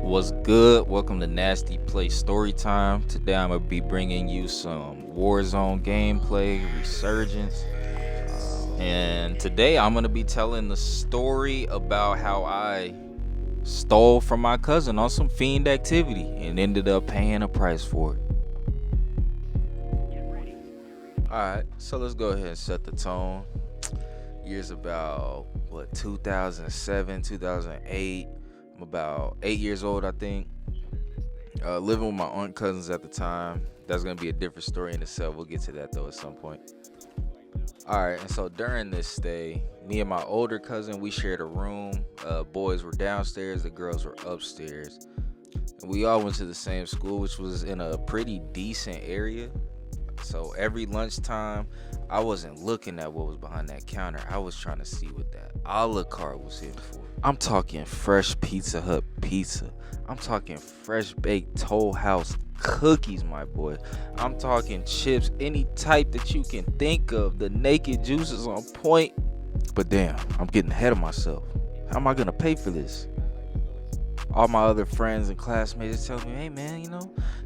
What's good? Welcome to Nasty Play Story Time. Today I'm gonna be bringing you some Warzone gameplay, Resurgence, and today I'm gonna be telling the story about how I stole from my cousin on some fiend activity and ended up paying a price for it. Alright, so let's go ahead and set the tone. Years about 2007, 2008. I'm about 8 years old, I think. Living with my aunt cousins at the time. That's gonna be a different story in itself. We'll get to that though at some point. Alright, and so during this stay, me and my older cousin, we shared a room. Boys were downstairs, the girls were upstairs. And we all went to the same school, which was in a pretty decent area. So every lunchtime, I wasn't looking at what was behind that counter. I was trying to see what that a la carte was hitting for. I'm talking fresh Pizza Hut pizza. I'm talking fresh baked Toll House cookies, my boy. I'm talking chips, any type that you can think of. The naked juice is on point. But damn, I'm getting ahead of myself. How am I gonna pay for this? All my other friends and classmates tell me, hey man,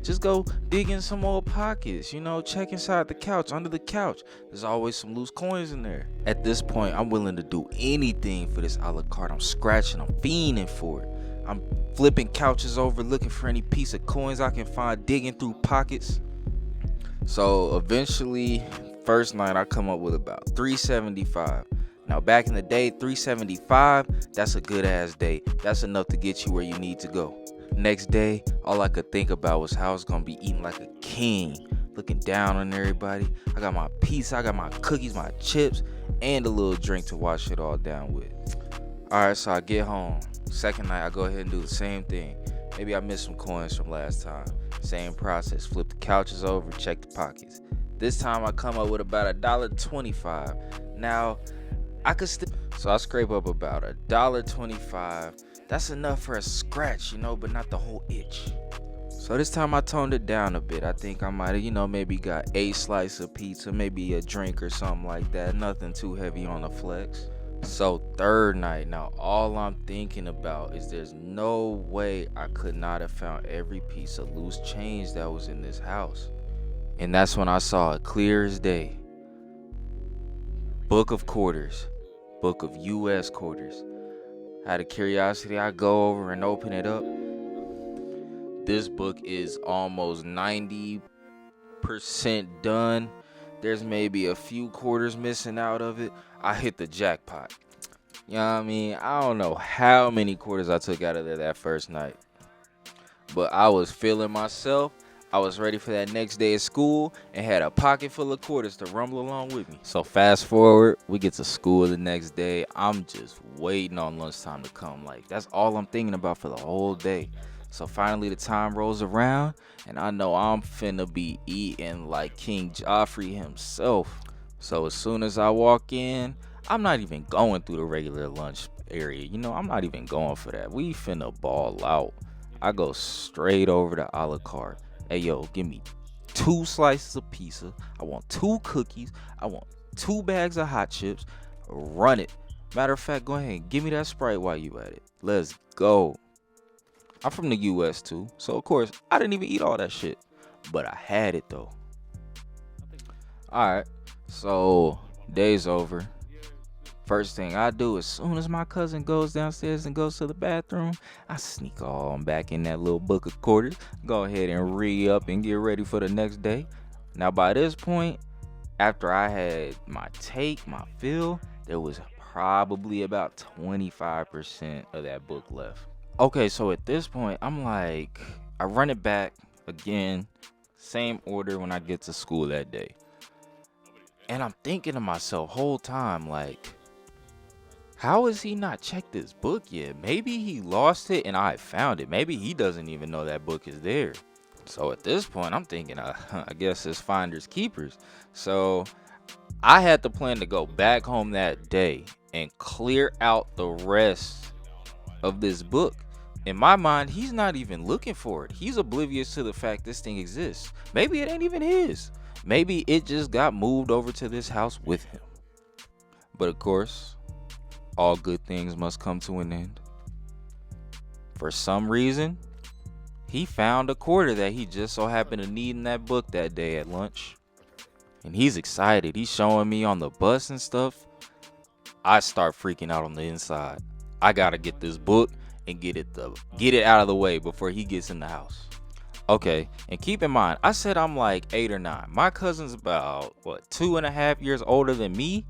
just go dig in some old pockets, check inside the couch, under the couch. There's always some loose coins in there. At this point, I'm willing to do anything for this a la carte. I'm scratching, I'm fiending for it. I'm flipping couches over, looking for any piece of coins I can find, digging through pockets. So eventually, first night I come up with about $375. Now, back in the day, $375, that's a good ass day. That's enough to get you where you need to go. Next day, all I could think about was how I was gonna be eating like a king, looking down on everybody. I got my pizza, I got my cookies, my chips, and a little drink to wash it all down with. Alright, so I get home. Second night, I go ahead and do the same thing. Maybe I missed some coins from last time. Same process, flip the couches over, check the pockets. This time I come up with about $1.25. Now, so I scrape up about $1.25. That's enough for a scratch, but not the whole itch. So this time I toned it down a bit. I think I might have, maybe got a slice of pizza, maybe a drink or something like that. Nothing too heavy on the flex. So third night, now all I'm thinking about is there's no way I could not have found every piece of loose change that was in this house. And that's when I saw it clear as day. Book of quarters. Book of US quarters. Out of curiosity, I go over and open it up. This book is almost 90% done. There's maybe a few quarters missing out of it. I hit the jackpot. You know what I mean? I don't know how many quarters I took out of there that first night, but I was feeling myself. I was ready for that next day of school and had a pocket full of quarters to rumble along with me. So fast forward, we get to school the next day. I'm just waiting on lunchtime to come. Like, that's all I'm thinking about for the whole day. So finally the time rolls around and I know I'm finna be eating like King Joffrey himself. So as soon as I walk in, I'm not even going through the regular lunch area. I'm not even going for that. We finna ball out. I go straight over to a la carte. Hey, yo, give me 2 slices of pizza. I want 2 cookies. I want 2 bags of hot chips. Run it. Matter of fact, go ahead and give me that Sprite while you at it. Let's go. I'm from the US too, so of course, I didn't even eat all that shit. But I had it though. Alright, so day's over. First thing I do, as soon as my cousin goes downstairs and goes to the bathroom, I sneak on back in that little book of quarters, go ahead and re-up and get ready for the next day. Now by this point, after I had my fill, there was probably about 25% of that book left. Okay, so at this point, I'm like, I run it back again, same order when I get to school that day. And I'm thinking to myself whole time, like, how has he not checked this book yet? Maybe he lost it and I found it. Maybe he doesn't even know that book is there. So at this point, I'm thinking, I guess it's finders keepers. So I had the plan to go back home that day and clear out the rest of this book. In my mind, he's not even looking for it. He's oblivious to the fact this thing exists. Maybe it ain't even his. Maybe it just got moved over to this house with him. But of course, all good things must come to an end. For some reason, he found a quarter that he just so happened to need in that book that day at lunch. And he's excited. He's showing me on the bus and stuff. I start freaking out on the inside. I gotta get this book and get it out of the way before he gets in the house. Okay, and keep in mind, I said I'm like 8 or 9. My cousin's about 2.5 years older than me.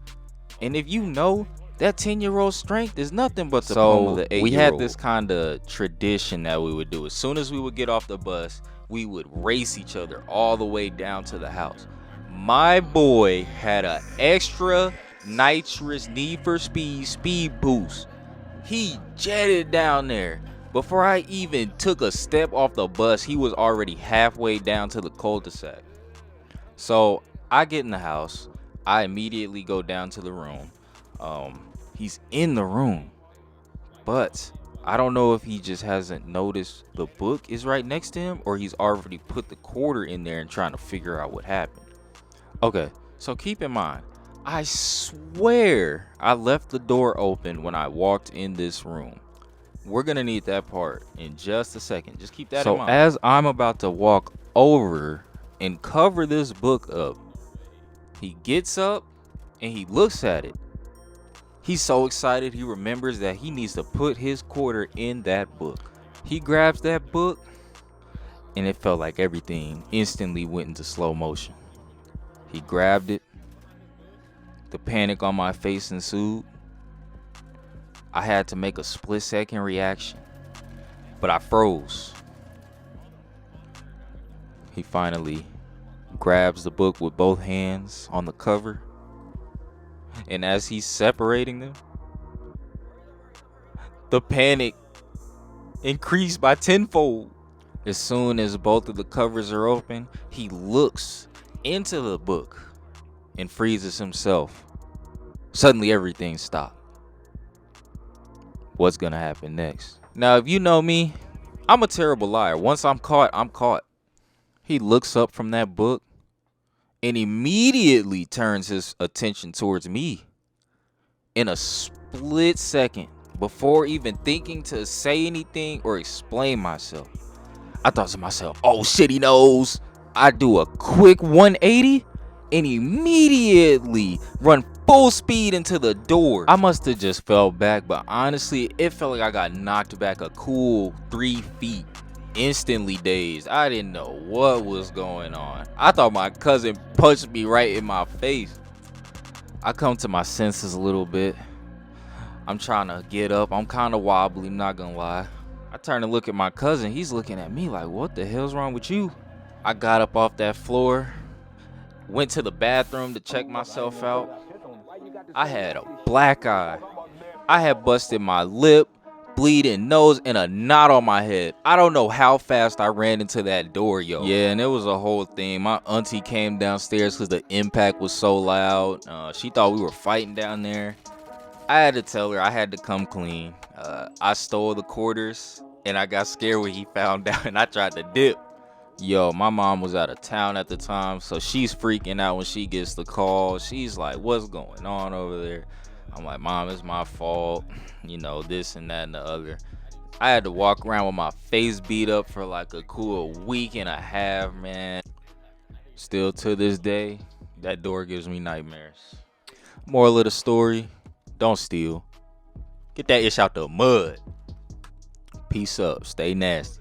And if you know, that 10-year-old strength is nothing but the palm of the 8-year-old. We had this kind of tradition that we would do. As soon as we would get off the bus, we would race each other all the way down to the house. My boy had an extra nitrous Need for speed boost. He jetted down there. Before I even took a step off the bus, he was already halfway down to the cul-de-sac. So I get in the house. I immediately go down to the room. He's in the room, but I don't know if he just hasn't noticed the book is right next to him, or he's already put the quarter in there and trying to figure out what happened. Okay, so keep in mind, I swear I left the door open when I walked in this room. We're gonna need that part in just a second. Just keep that in mind. So as I'm about to walk over and cover this book up, he gets up and he looks at it. He's so excited, he remembers that he needs to put his quarter in that book. He grabs that book, and it felt like everything instantly went into slow motion. He grabbed it. The panic on my face ensued. I had to make a split-second reaction, but I froze. He finally grabs the book with both hands on the cover, and as he's separating them, the panic increased by tenfold. As soon as both of the covers are open, he looks into the book and freezes himself. Suddenly everything stopped. What's gonna happen next? Now, if you know me, I'm a terrible liar. Once I'm caught, I'm caught. He looks up from that book and immediately turns his attention towards me. In a split second, before even thinking to say anything or explain myself, I thought to myself, oh shit, he knows. I do a quick 180 and immediately run full speed into the door. I must have just fell back, but honestly, it felt like I got knocked back a cool 3 feet. Instantly dazed. I didn't know what was going on. I thought my cousin punched me right in my face. I come to my senses a little bit. I'm trying to get up. I'm kind of wobbly, not gonna lie. I turn to look at my cousin. He's looking at me like, what the hell's wrong with you? I got up off that floor, went to the bathroom to check myself out. I had a black eye. I had busted my lip, bleeding nose, and a knot on my head. I don't know how fast I ran into that door, yo. Yeah, and it was a whole thing. My auntie came downstairs because the impact was so loud. She thought we were fighting down there. I had to tell her I had to come clean. I stole the quarters, and I got scared when he found out, and I tried to dip. Yo, my mom was out of town at the time, so she's freaking out when she gets the call. She's like, what's going on over there? I'm like, Mom, it's my fault. You know, this and that and the other. I had to walk around with my face beat up for like a cool week and a half, man. Still to this day, that door gives me nightmares. Moral of the story, don't steal. Get that ish out the mud. Peace up. Stay nasty.